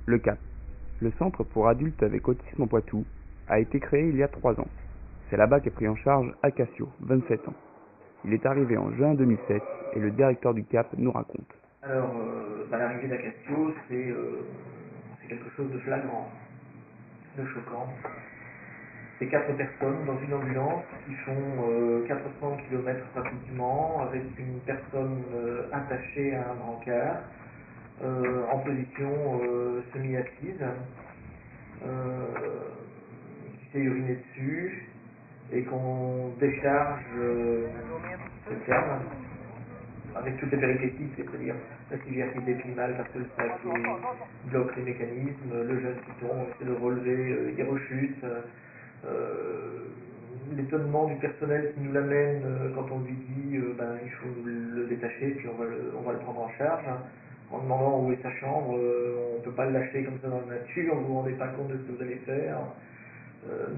Le CAP, le Centre pour adultes avec autisme en Poitou, a été créé il y a 3 ans. C'est là-bas qu'est pris en charge Acacio, 27 ans. Il est arrivé en juin 2007 et le directeur du CAP nous raconte. Alors, l'arrivée d'Acacio, c'est quelque chose de flagrant, de choquant. C'est 4 personnes dans une ambulance qui font 400 km pratiquement, avec une personne attachée à un brancard, en position semi-assise, qui s'est uriné dessus, et qu'on décharge le terme, avec toutes les péripéties, c'est-à-dire la civière qui décline parce que le sac bloque les mécanismes, le jeune qui tombe, essaie de relever, il rechute, l'étonnement du personnel qui nous l'amène quand on lui dit il faut le détacher puis on va le prendre en charge, en demandant où est sa chambre, on ne peut pas le lâcher comme ça dans la nature, vous ne vous rendez pas compte de ce que vous allez faire.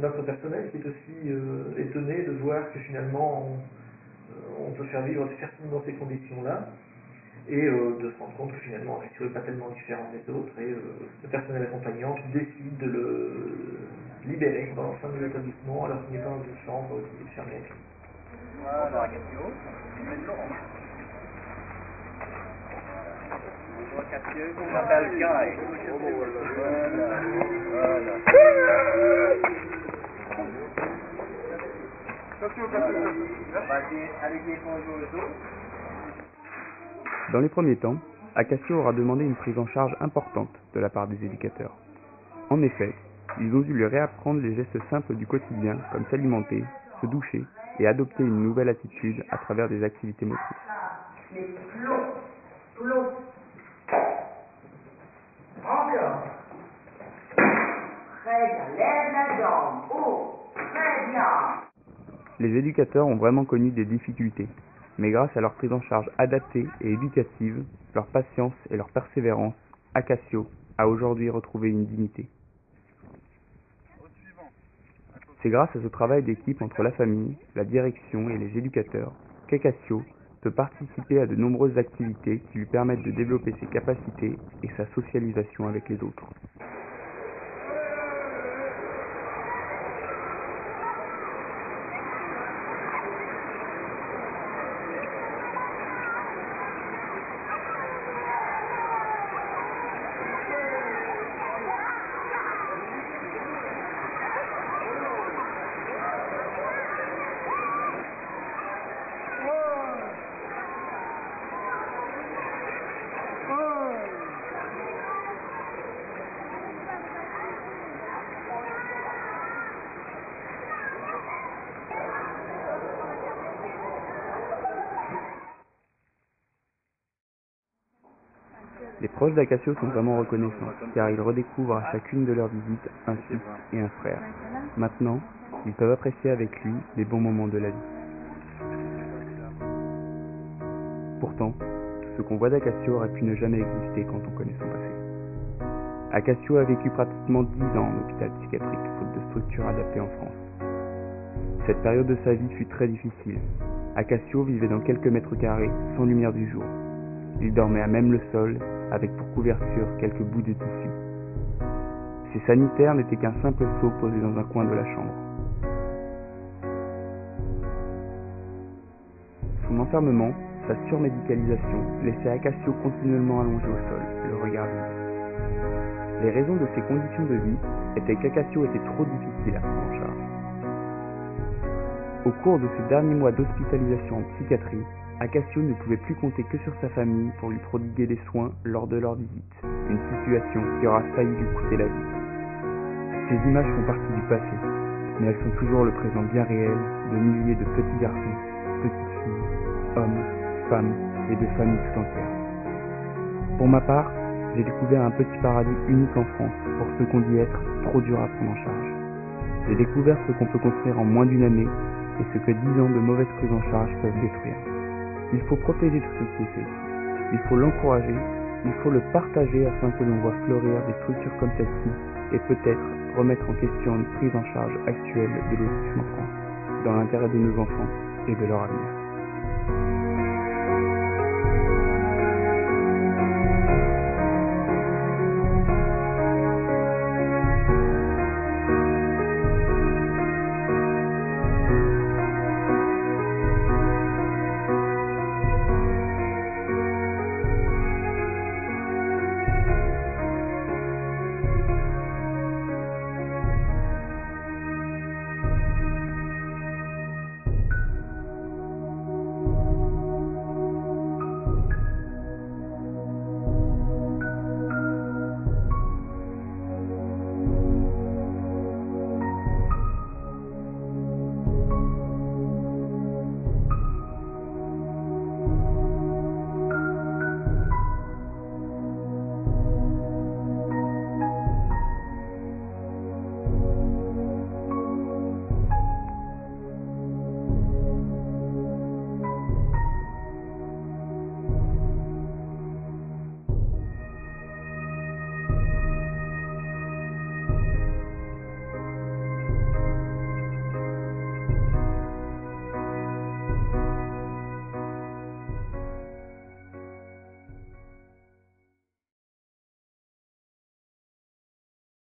Notre personnel qui est aussi étonné de voir que finalement on peut faire vivre ces personnes dans ces conditions-là, et de se rendre compte que finalement Acacio n'est pas tellement différent des autres, et le personnel accompagnant qui décide de le libérer dans l'enceinte de l'établissement alors qu'il n'est pas dans une chambre qui est fermée. Voilà, Acacio, c'est Laurent. Bonjour Acacio, je m'appelle Guy. Voilà. Allez dire bonjour aux autres. Dans les premiers temps, Acacio aura demandé une prise en charge importante de la part des éducateurs. En effet, ils ont dû lui réapprendre les gestes simples du quotidien comme s'alimenter, se doucher et adopter une nouvelle attitude à travers des activités motrices. Les plombs. Encore. Très bien, lève la jambe. Oh, très bien. Les éducateurs ont vraiment connu des difficultés, mais grâce à leur prise en charge adaptée et éducative, leur patience et leur persévérance, Acacio a aujourd'hui retrouvé une dignité. C'est grâce à ce travail d'équipe entre la famille, la direction et les éducateurs qu'Acacio peut participer à de nombreuses activités qui lui permettent de développer ses capacités et sa socialisation avec les autres. Les proches d'Acacio sont vraiment reconnaissants, car ils redécouvrent à chacune de leurs visites un fils et un frère. Maintenant, ils peuvent apprécier avec lui les bons moments de la vie. Pourtant, tout ce qu'on voit d'Acacio aurait pu ne jamais exister quand on connaît son passé. Acacio a vécu pratiquement 10 ans en hôpital psychiatrique, faute de structure adaptée en France. Cette période de sa vie fut très difficile. Acacio vivait dans quelques mètres carrés, sans lumière du jour. Il dormait à même le sol, avec pour couverture quelques bouts de tissu. Ses sanitaires n'étaient qu'un simple seau posé dans un coin de la chambre. Son enfermement, sa surmédicalisation, laissait Acacio continuellement allongé au sol, le regard vide. Les raisons de ces conditions de vie étaient qu'Acacio était trop difficile à prendre en charge. Au cours de ces derniers mois d'hospitalisation en psychiatrie, Acacio ne pouvait plus compter que sur sa famille pour lui prodiguer des soins lors de leur visite, une situation qui aura failli lui coûter la vie. Ces images font partie du passé, mais elles sont toujours le présent bien réel de milliers de petits garçons, petites filles, hommes, femmes et de familles tout entières. Pour ma part, j'ai découvert un petit paradis unique en France pour ceux qu'on dit être trop dur à prendre en charge. J'ai découvert ce qu'on peut construire en moins d'une année et ce que 10 ans de mauvaise prise en charge peuvent détruire. Il faut protéger tout ce qui est fait ici. Il faut l'encourager, il faut le partager afin que l'on voit fleurir des structures comme celle-ci et peut-être remettre en question une prise en charge actuelle de l'autisme en France, dans l'intérêt de nos enfants et de leur avenir.